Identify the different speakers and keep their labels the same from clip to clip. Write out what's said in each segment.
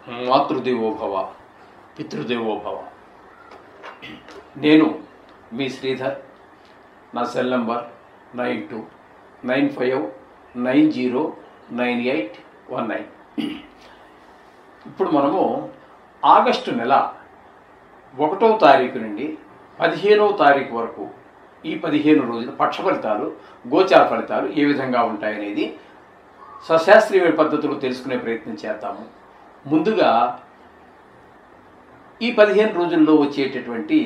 Speaker 1: మాతృదేవోభవ, పితృదేవోభవ. నేను మీ శ్రీధర్. నా cell number 9295909819. ఇప్పుడు మనము ఆగస్టు నెల 1వ తారీఖు నుండి 15వ తారీఖు వరకు ఈ 15 రోజుల పక్ష ఫలితాలు, గోచార ఫలితాలు ఏ విధంగా ఉంటాయనేది సశాస్త్రీయ పద్ధతులు తెలుసుకునే ప్రయత్నం చేద్దాము. ముందుగా ఈ 15 రోజుల్లో వచ్చేటటువంటి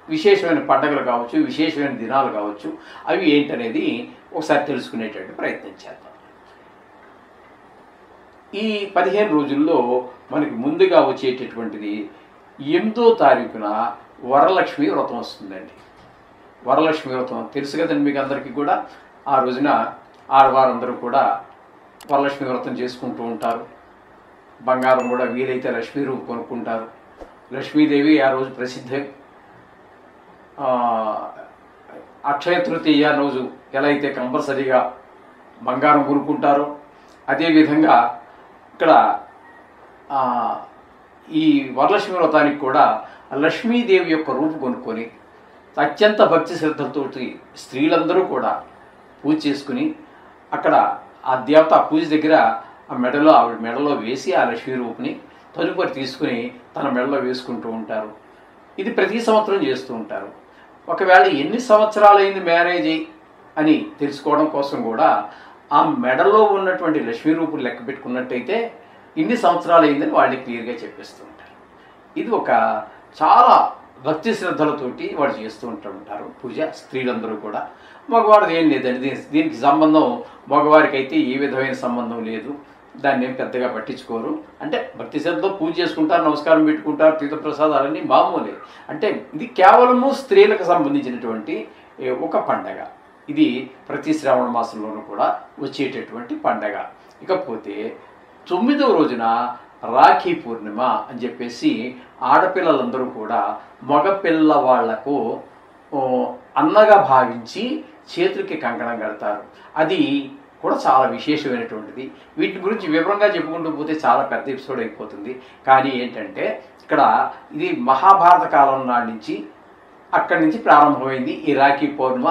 Speaker 1: విశేషమైన పండుగలు కావచ్చు, విశేషమైన దినాలు కావచ్చు, అవి ఏంటనేది ఒకసారి తెలుసుకునేటువంటి ప్రయత్నం చేద్దాం. ఈ 15 రోజుల్లో మనకి ముందుగా వచ్చేటటువంటిది 8వ తారీఖున వరలక్ష్మి వ్రతం వస్తుందండి. వరలక్ష్మి వ్రతం తెలుసు కదండి మీకు అందరికీ కూడా. ఆ రోజున ఆడవారందరూ కూడా వరలక్ష్మి వ్రతం చేసుకుంటూ ఉంటారు. బంగారం కూడా వీలైతే లక్ష్మీ రూపు కొనుక్కుంటారు. లక్ష్మీదేవి ఆ రోజు ప్రసిద్ధి. అక్షయ తృతీయ రోజు ఎలా అయితే కంపల్సరీగా బంగారం కొనుక్కుంటారో, అదేవిధంగా ఇక్కడ ఈ వరలక్ష్మి వ్రతానికి కూడా లక్ష్మీదేవి యొక్క రూపు కొనుక్కొని అత్యంత భక్తి శ్రద్ధలతోటి స్త్రీలందరూ కూడా పూజ చేసుకుని అక్కడ ఆ దేవత పూజ దగ్గర ఆవిడ మెడలో వేసి ఆ లక్ష్మీ రూపుని తదుపరి తీసుకుని తన మెడలో వేసుకుంటూ ఉంటారు. ఇది ప్రతి సంవత్సరం చేస్తూ ఉంటారు. ఒకవేళ ఎన్ని సంవత్సరాలైంది మ్యారేజ్ అని తెలుసుకోవడం కోసం కూడా ఆ మెడలో ఉన్నటువంటి లక్ష్మీ రూపులు లెక్క పెట్టుకున్నట్టయితే ఇన్ని సంవత్సరాలు అయిందని వాళ్ళకి క్లియర్గా చెప్పేస్తూ ఉంటారు. ఇది ఒక చాలా భక్తి శ్రద్ధలతోటి వాళ్ళు చేస్తూ ఉంటారు పూజ, స్త్రీలందరూ కూడా. మగవాడిది ఏం లేదండి, దీనికి సంబంధం మగవారికి అయితే ఏ విధమైన సంబంధం లేదు. దాన్ని ఏం పెద్దగా పట్టించుకోరు. అంటే భక్తి శ్రద్ధతో పూజ చేసుకుంటారు, నమస్కారం పెట్టుకుంటారు, తీర్థప్రసాదాలన్నీ మామూలే. అంటే ఇది కేవలము స్త్రీలకు సంబంధించినటువంటి ఒక పండగ. ఇది ప్రతి శ్రావణ మాసంలోనూ కూడా వచ్చేటటువంటి పండగ. ఇకపోతే 9వ రోజున రాఖీ పూర్ణిమ అని చెప్పేసి ఆడపిల్లలందరూ కూడా మగపిల్లవాళ్లకు అన్నగా భావించి చేతులకి కంకణం కడతారు. అది కూడా చాలా విశేషమైనటువంటిది. వీటి గురించి వివరంగా చెప్పుకుంటూ పోతే చాలా పెద్ద ఎపిసోడ్ అయిపోతుంది. కానీ ఏంటంటే ఇక్కడ ఇది మహాభారత కాలం నాటి నుంచి అక్కడి నుంచి ప్రారంభమైంది ఈ రాఖీ పౌర్ణిమ.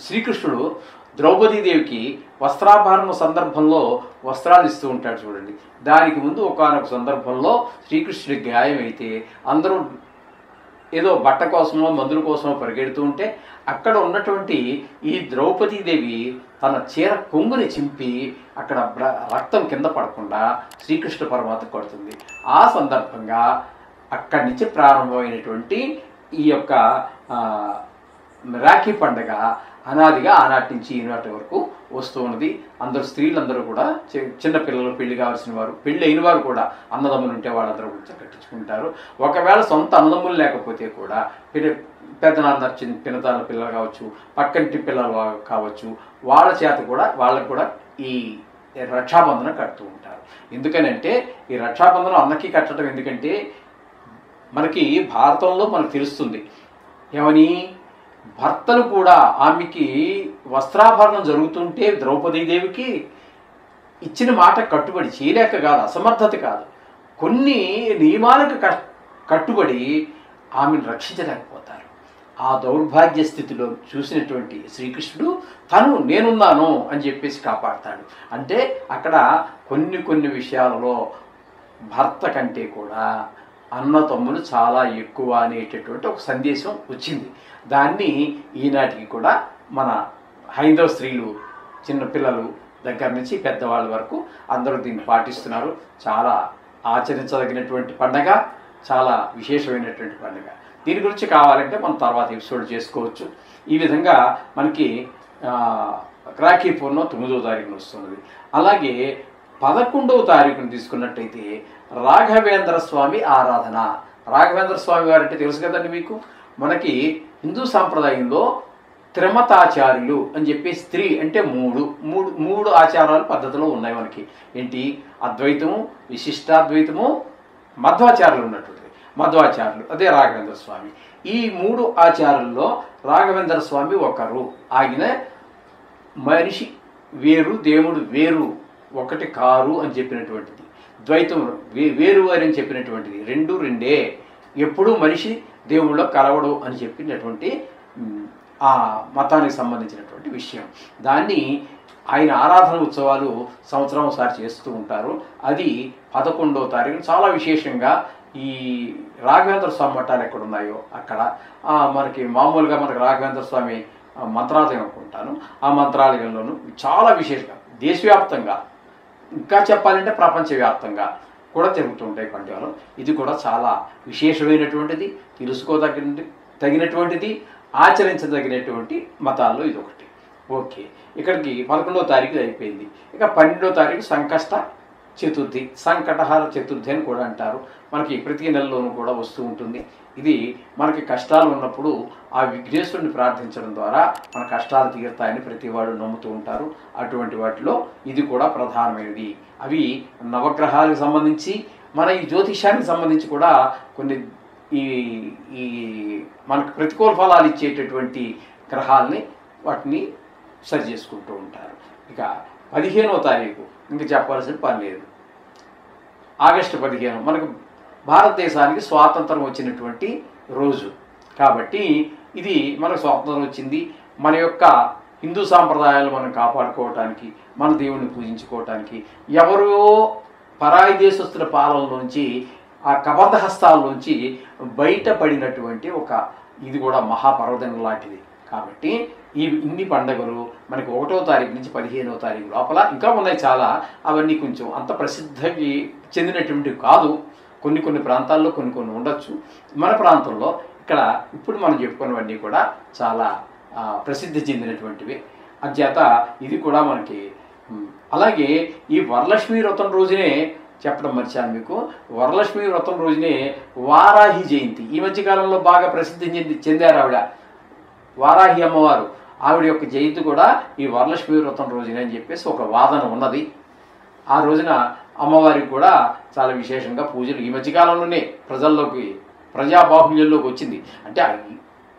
Speaker 1: శ్రీకృష్ణుడు ద్రౌపదీదేవికి వస్త్రాభరణ సందర్భంలో వస్త్రాలు ఇస్తూ ఉంటాడు చూడండి. దానికి ముందు ఒకానొక సందర్భంలో శ్రీకృష్ణుడికి గాయం అయితే అందరూ ఏదో బట్ట కోసమో మందుల కోసమో పరిగెడుతూ ఉంటే అక్కడ ఉన్నటువంటి ఈ ద్రౌపదీదేవి తన చీర కొంగుని చింపి అక్కడ రక్తం కింద పడకుండా శ్రీకృష్ణ పరమాత్మ కొడుతుంది. ఆ సందర్భంగా అక్కడి నుంచి ప్రారంభమైనటువంటి ఈ యొక్క రాఖీ పండుగ అనాదిగా ఆనాటి నుంచి ఈనాటి వరకు వస్తూ ఉన్నది. అందరూ స్త్రీలందరూ కూడా చిన్నపిల్లలు, పెళ్లి కావాల్సిన వారు, పెళ్ళి అయిన వారు కూడా అన్నదమ్ములు ఉంటే వాళ్ళందరూ కూడా కట్టించుకుంటారు. ఒకవేళ సొంత అన్నదమ్ములు లేకపోతే కూడా పెద్దనాన్న పినతాల పిల్లలు కావచ్చు, పక్కంటి పిల్లలు కావచ్చు, వాళ్ళ చేత కూడా వాళ్ళకు కూడా ఈ రక్షాబంధనం కడుతూ ఉంటారు. ఎందుకనంటే ఈ రక్షాబంధనం అన్నకి కట్టడం ఎందుకంటే మనకి భారతంలో మనకు తెలుస్తుంది ఏమని, భర్తలు కూడా ఆమెకి వస్త్రాభరణం జరుగుతుంటే ద్రౌపదీదేవికి ఇచ్చిన మాట కట్టుబడి చేయలేక కాదు, అసమర్థత కాదు, కొన్ని నియమాలకు కట్టుబడి ఆమెను రక్షించలేకపోతారు. ఆ దౌర్భాగ్య స్థితిలో చూసినటువంటి శ్రీకృష్ణుడు తను నేనున్నాను అని చెప్పేసి కాపాడతాడు. అంటే అక్కడ కొన్ని విషయాలలో భర్త కంటే కూడా అన్న తమ్ములు చాలా ఎక్కువ అనేటటువంటి ఒక సందేశం వచ్చింది. దాన్ని ఈనాటికి కూడా మన హైందవ స్త్రీలు, చిన్నపిల్లలు దగ్గర నుంచి పెద్దవాళ్ళ వరకు అందరూ దీన్ని పాటిస్తున్నారు. చాలా ఆచరించదగినటువంటి పండగ, చాలా విశేషమైనటువంటి పండుగ. దీని గురించి కావాలంటే మనం తర్వాత ఎపిసోడ్ చేసుకోవచ్చు. ఈ విధంగా మనకి రాఖీ పూర్ణిమ 9వ తారీఖున వస్తున్నది. అలాగే 11వ తారీఖున తీసుకున్నట్టయితే రాఘవేంద్ర స్వామి ఆరాధన. రాఘవేంద్ర స్వామి వారు అంటే తెలుసు కదండి మీకు. మనకి హిందూ సాంప్రదాయంలో త్రిమతాచార్యులు అని చెప్పి స్త్రీ అంటే మూడు ఆచారాలు పద్ధతిలో ఉన్నాయి మనకి. ఏంటి? అద్వైతము, విశిష్టాద్వైతము, మధ్వాచార్యులు ఉన్నటువంటిది. మధ్వాచార్యులు అదే రాఘవేంద్ర స్వామి. ఈ 3 ఆచారాల్లో రాఘవేంద్ర స్వామి ఒకరు. ఆయన మనిషి వేరు, దేవుడు వేరు ఒకటి కారు అని చెప్పినటువంటిది, ద్వైతం వేరు అని చెప్పినటువంటిది, రెండు రెండే, ఎప్పుడూ మనిషి దేవుళ్ళో కలవడు అని చెప్పినటువంటి ఆ మతానికి సంబంధించినటువంటి విషయం. దాన్ని ఆయన ఆరాధన ఉత్సవాలు సంవత్సరం ఒకసారి చేస్తూ ఉంటారు. అది 11వ తారీఖు చాలా విశేషంగా ఈ రాఘవేంద్ర స్వామి మఠాలు ఎక్కడున్నాయో అక్కడ మనకి మామూలుగా మనకి రాఘవేంద్ర స్వామి మంత్రాలయం అనుకుంటాను, ఆ మంత్రాలయంలోనూ చాలా విశేషంగా దేశవ్యాప్తంగా, ఇంకా చెప్పాలంటే ప్రపంచవ్యాప్తంగా కూడా జరుగుతుంటాయి పండుగలు. ఇది కూడా చాలా విశేషమైనటువంటిది, తగినటువంటిది, ఆచరించదగినటువంటి మతాల్లో ఇది ఒకటి. ఓకే, ఇక్కడికి 11వ తారీఖు అయిపోయింది. ఇక 12వ తారీఖు సంకష్ట చతుర్థి, సంకటహార చతుర్థి అని కూడా అంటారు. మనకి ప్రతి నెలలోనూ కూడా వస్తూ ఉంటుంది. ఇది మనకి కష్టాలు ఉన్నప్పుడు ఆ విఘ్నేశ్వరుని ప్రార్థించడం ద్వారా మన కష్టాలు తీరుతాయని ప్రతి వాడు నమ్ముతూ ఉంటారు. అటువంటి వాటిలో ఇది కూడా ప్రధానమైనది. అవి నవగ్రహాలకు సంబంధించి, మన ఈ జ్యోతిషానికి సంబంధించి కూడా కొన్ని ఈ ఈ మనకు ప్రతికూల ఫలాలు ఇచ్చేటటువంటి గ్రహాలని వాటిని సరి చేసుకుంటూ ఉంటారు. ఇక 15వ తారీఖు ఇంకా చెప్పాల్సిన పని లేదు. ఆగస్టు 15 మనకు భారతదేశానికి స్వాతంత్రం వచ్చినటువంటి రోజు కాబట్టి ఇది మనకు స్వాతంత్రం వచ్చింది. మన యొక్క హిందూ సాంప్రదాయాలు మనం కాపాడుకోవటానికి, మన దేవుణ్ణి పూజించుకోవటానికి, ఎవరో పరాయి దేశస్తుల పాలనలోంచి, ఆ కబంధ హస్తాల్లోంచి బయటపడినటువంటి ఇది కూడా మహాపర్వదినం లాంటిది. కాబట్టి ఇన్ని పండుగలు మనకి 1వ తారీఖు నుంచి 15వ తారీఖు లోపల ఇంకా ఉన్నాయి చాలా. అవన్నీ కొంచెం అంత ప్రసిద్ధికి చెందినటువంటివి కాదు. కొన్ని ప్రాంతాల్లో కొన్ని ఉండొచ్చు. మన ప్రాంతంలో ఇక్కడ ఇప్పుడు మనం చెప్పుకున్నవన్నీ కూడా చాలా ప్రసిద్ధి చెందినటువంటివి. అంచేత ఇది కూడా మనకి. అలాగే ఈ వరలక్ష్మి వ్రతం రోజునే చెప్పడం మర్చాను మీకు. వరలక్ష్మి వ్రతం రోజునే వారాహి జయంతి. ఈ మధ్యకాలంలో బాగా ప్రసిద్ధి చెందారు ఆవిడ, వారాహి అమ్మవారు. ఆవిడ యొక్క జయంతి కూడా ఈ వరలక్ష్మి వ్రతం రోజునే అని చెప్పేసి ఒక వాదన ఉన్నది. ఆ రోజున అమ్మవారికి కూడా చాలా విశేషంగా పూజలు ఈ మధ్యకాలంలోనే ప్రజాబాహుల్యంలోకి వచ్చింది. అంటే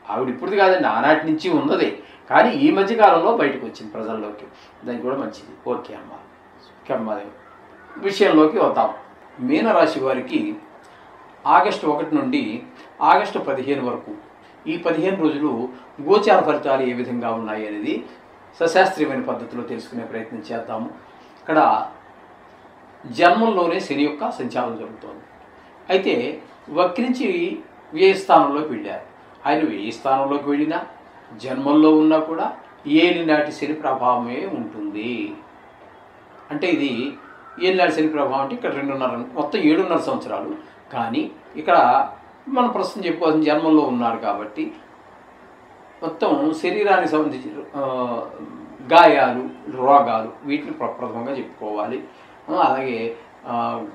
Speaker 1: ఆవిడ ఇప్పుడుది కాదండి, ఆనాటి నుంచి ఉన్నదే, కానీ ఈ మధ్యకాలంలో బయటకు వచ్చింది ప్రజల్లోకి. దానికి కూడా మంచిది. ఓకే అమ్మ, విషయంలోకి వద్దాం. మీనరాశి వారికి ఆగస్టు 1 నుండి ఆగస్టు 15 వరకు ఈ 15 రోజులు గోచార ఫలితాలు ఏ విధంగా ఉన్నాయి అనేది సశాస్త్రీయమైన పద్ధతిలో తెలుసుకునే ప్రయత్నం చేద్దాము. ఇక్కడ జన్మంలోనే శని యొక్క సంచారం జరుగుతోంది. అయితే వక్రించి వ్యయ స్థానంలోకి వెళ్ళారు. ఆయన వ్యయ స్థానంలోకి వెళ్ళినా జన్మంలో ఉన్నా కూడా ఏలినాటి శని ప్రభావమే ఉంటుంది. అంటే ఇది ఏలినాటి శని ప్రభావం అంటే ఇక్కడ 2.5 మొత్తం 7.5 సంవత్సరాలు. కానీ ఇక్కడ మనం ప్రస్తుతం చెప్పుకోవాల్సిన జన్మంలో ఉన్నారు కాబట్టి మొత్తం శరీరానికి సంబంధించి గాయాలు, రోగాలు వీటిని ప్రప్రథమంగా చెప్పుకోవాలి. అలాగే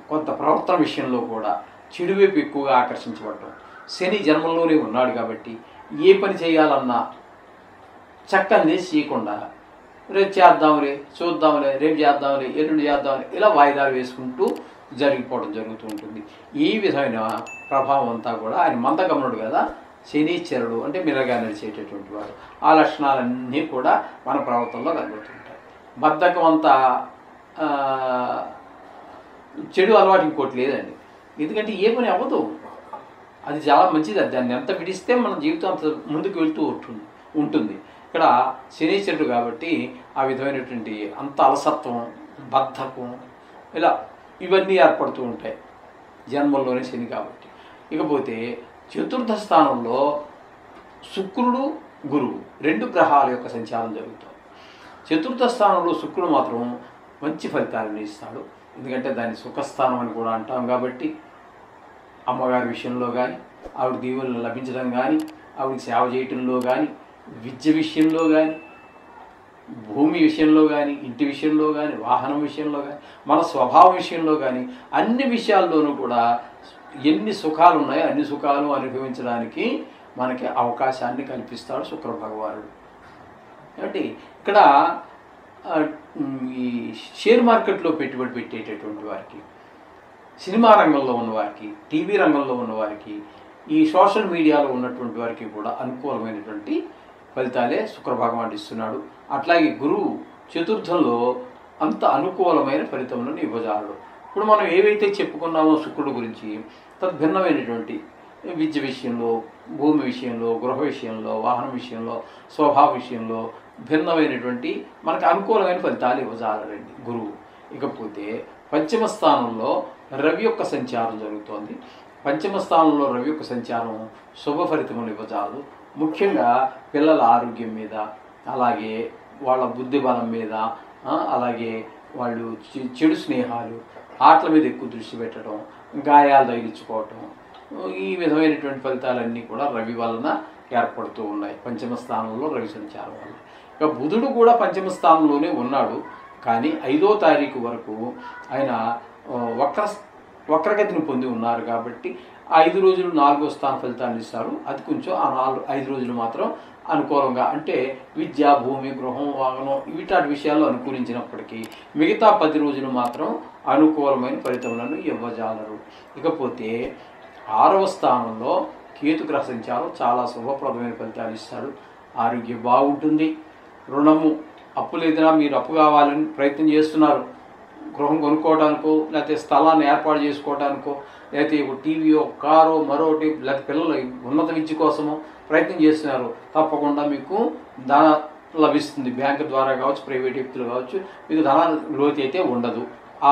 Speaker 1: కొంత ప్రవర్తన విషయంలో కూడా చెడువైపు ఎక్కువగా ఆకర్షించబడటం. శని జన్మంలోనే ఉన్నాడు కాబట్టి ఏ పని చేయాలన్నా చక్కని చేయకుండా రేపు చేద్దాంలే, చూద్దాంలే, రేపు చేద్దాంలే, ఎల్లుండి చేద్దాంలే, ఇలా వాయిదాలు వేసుకుంటూ జరిగిపోవడం జరుగుతూ ఉంటుంది. ఈ విధమైన ప్రభావం అంతా కూడా ఆయన మందగమనుడు కదా, శనీశ్వరుడు అంటే మిరగా నడిచేటటువంటి వాడు. ఆ లక్షణాలన్నీ కూడా మన ప్రవర్తనలో కనబడుతుంటాయి. బద్ధకం అంతా చెడు అలవాటు ఇంకోటి లేదండి. ఎందుకంటే ఏ పని అవ్వదు, అది చాలా మంచిది. దాన్ని ఎంత విడిస్తే మన జీవితం అంత ముందుకు వెళ్తూ ఉంటుంది. ఇక్కడ శనీశ్వరుడు కాబట్టి ఆ విధమైనటువంటి అంత అలసత్వం, బద్ధకం ఇలా ఇవన్నీ ఏర్పడుతూ ఉంటాయి జన్మంలోనే శని కాబట్టి. ఇకపోతే చతుర్థ స్థానంలో శుక్రుడు, గురువు 2 గ్రహాల యొక్క సంచారం జరుగుతుంది. చతుర్థ స్థానంలో శుక్రుడు మాత్రం మంచి ఫలితాలను ఇస్తాడు. ఎందుకంటే దాన్ని సుఖస్థానం అని కూడా అంటాం కాబట్టి అమ్మగారి విషయంలో కానీ, ఆవిడ దీవులను లభించడం కానీ, ఆవిడ సేవ చేయటంలో కానీ, విద్య విషయంలో కానీ, భూమి విషయంలో కానీ, ఇంటి విషయంలో కానీ, వాహనం విషయంలో కానీ, మన స్వభావం విషయంలో కానీ, అన్ని విషయాల్లోనూ కూడా ఎన్ని సుఖాలు ఉన్నాయో అన్ని సుఖాలు అనుభవించడానికి మనకి అవకాశాన్ని కల్పిస్తాడు శుక్ర భగవానుడు. కాబట్టి ఇక్కడ ఈ షేర్ మార్కెట్లో పెట్టుబడి పెట్టేటటువంటి వారికి, సినిమా రంగంలో ఉన్నవారికి, టీవీ రంగంలో ఉన్నవారికి, ఈ సోషల్ మీడియాలో ఉన్నటువంటి వారికి కూడా అనుకూలమైనటువంటి ఫలితాలే శుక్ర భగవానుడు ఇస్తున్నాడు. అట్లాగే గురువు చతుర్థంలో అంత అనుకూలమైన ఫలితములను ఇవ్వజాలడు. ఇప్పుడు మనం ఏవైతే చెప్పుకున్నామో శుక్రుడు గురించి, తద్భిన్నమైనటువంటి విద్య విషయంలో, భూమి విషయంలో, గృహ విషయంలో, వాహనం విషయంలో, స్వభావ విషయంలో భిన్నమైనటువంటి మనకు అనుకూలమైన ఫలితాలు ఇవ్వజాలడండి గురువు. ఇకపోతే పంచమ స్థానంలో రవి యొక్క సంచారం జరుగుతోంది. పంచమ స్థానంలో రవి యొక్క సంచారం శుభ ఫలితములు ఇవ్వజాలదు. ముఖ్యంగా పిల్లల ఆరోగ్యం మీద, అలాగే వాళ్ళ బుద్ధి బలం మీద, అలాగే వాళ్ళు చెడు స్నేహాలు, ఆటల మీద ఎక్కువ దృష్టి పెట్టడం, గాయాలు తగిలించుకోవటం, ఈ విధమైనటువంటి ఫలితాలన్నీ కూడా రవి వలన ఏర్పడుతూ ఉన్నాయి పంచమ స్థానంలో రవి సంచారం వల్ల. ఇక బుధుడు కూడా పంచమ స్థానంలోనే ఉన్నాడు, కానీ 5వ తారీఖు వరకు ఆయన వక్రగతిని పొంది ఉన్నారు కాబట్టి 5 రోజులు 4వ స్థాన ఫలితాన్ని ఇస్తారు. అది కొంచెం ఆ 5 రోజులు మాత్రం అనుకూలంగా, అంటే విద్య, భూమి, గృహం, వాహనం వీటి విషయాల్లో అనుకూలించినప్పటికీ మిగతా 10 రోజులు మాత్రం అనుకూలమైన ఫలితములను ఇవ్వజాలరు. ఇకపోతే 6వ స్థానంలో కేతుగ్రహ సంచారం చాలా శుభప్రదమైన ఫలితాలు ఇస్తాడు. ఆరోగ్యం బాగుంటుంది. రుణము, అప్పులు ఏదైనా మీరు అప్పు కావాలని ప్రయత్నం చేస్తున్నారు, గృహం కొనుక్కోవడానికో, లేకపోతే స్థలాన్ని ఏర్పాటు చేసుకోవడానికో, లేకపోతే టీవీయో, కారో, మరొకటి, లేకపోతే పిల్లల ఉన్నత విద్య కోసమో ప్రయత్నం చేస్తున్నారు, తప్పకుండా మీకు ధన లభిస్తుంది. బ్యాంకు ద్వారా కావచ్చు, ప్రైవేట్ వ్యక్తులు కావచ్చు, మీకు ధన లోతు అయితే ఉండదు. ఆ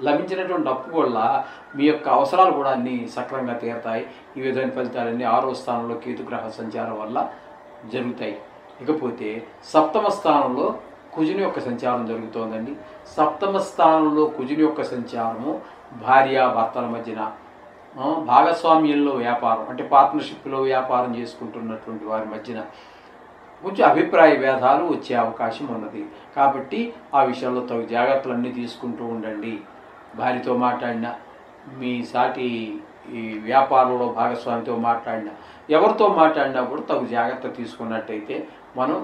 Speaker 1: లభించినటువంటి అప్పు వల్ల మీ యొక్క అవసరాలు కూడా అన్నీ సక్రమంగా తీరుతాయి. ఈ విధమైన ఫలితాలన్నీ 6వ స్థానంలో కేతుగ్రహ సంచారం వల్ల జరుగుతాయి. ఇకపోతే 7వ స్థానంలో కుజుని యొక్క సంచారం జరుగుతోందండి. 7వ స్థానంలో కుజుని యొక్క సంచారము భార్యాభర్తల మధ్యన, భాగస్వామ్యంలో వ్యాపారం, అంటే పార్ట్నర్షిప్లో వ్యాపారం చేసుకుంటున్నటువంటి వారి మధ్యన కొంచెం అభిప్రాయ భేదాలు వచ్చే అవకాశం ఉన్నది. కాబట్టి ఆ విషయాల్లో తగు జాగ్రత్తలన్నీ తీసుకుంటూ ఉండండి. భార్యతో మాట్లాడినా, మీ సాటి ఈ వ్యాపారంలో భాగస్వామితో మాట్లాడినా, ఎవరితో మాట్లాడినా కూడా తగు జాగ్రత్త తీసుకున్నట్టయితే మనం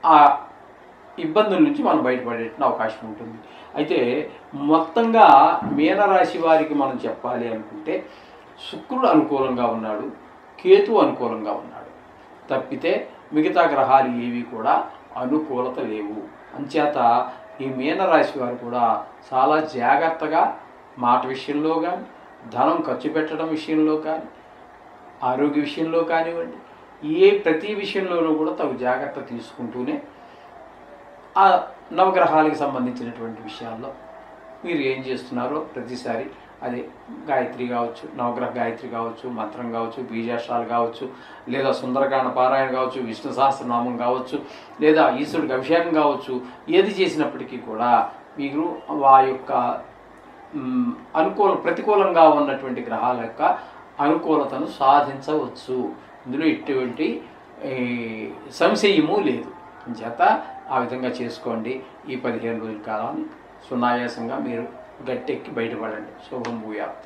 Speaker 1: ఆ ఇబ్బందుల నుంచి మనం బయటపడే అవకాశం ఉంటుంది. అయితే మొత్తంగా మీనరాశి వారికి మనం చెప్పాలి అనుకుంటే శుక్రుడు అనుకూలంగా ఉన్నాడు, కేతువు అనుకూలంగా ఉన్నాడు, తప్పితే మిగతా గ్రహాలు ఏవి కూడా అనుకూలత లేవు. అంచేత ఈ మీనరాశి వారు కూడా చాలా జాగ్రత్తగా మాట విషయంలో కానీ, ధనం ఖర్చు పెట్టడం విషయంలో కానీ, ఆరోగ్య విషయంలో కానివ్వండి, ప్రతి విషయంలోనూ కూడా తగు జాగ్రత్త తీసుకుంటూనే ఆ నవగ్రహాలకు సంబంధించినటువంటి విషయాల్లో మీరు ఏం చేస్తున్నారో ప్రతిసారి అదే గాయత్రి కావచ్చు, నవగ్రహ గాయత్రి కావచ్చు, మంత్రం కావచ్చు, బీజాక్షరాలు కావచ్చు, లేదా సుందరకాండ పారాయణ కావచ్చు, విష్ణు సహస్రనామం కావచ్చు, లేదా ఈశ్వరుడికి అభిషేకం కావచ్చు, ఏది చేసినప్పటికీ కూడా మీరు ఆ యొక్క ప్రతికూలంగా ఉన్నటువంటి గ్రహాల యొక్క అనుకూలతను సాధించవచ్చు. ఇందులో ఎటువంటి సంశయము లేదు. చేత ఆ విధంగా చేసుకోండి. ఈ 15 రోజుల కాలాన్ని సునాయాసంగా మీరు గట్టెక్కి బయటపడండి. శుభం భూయాత్.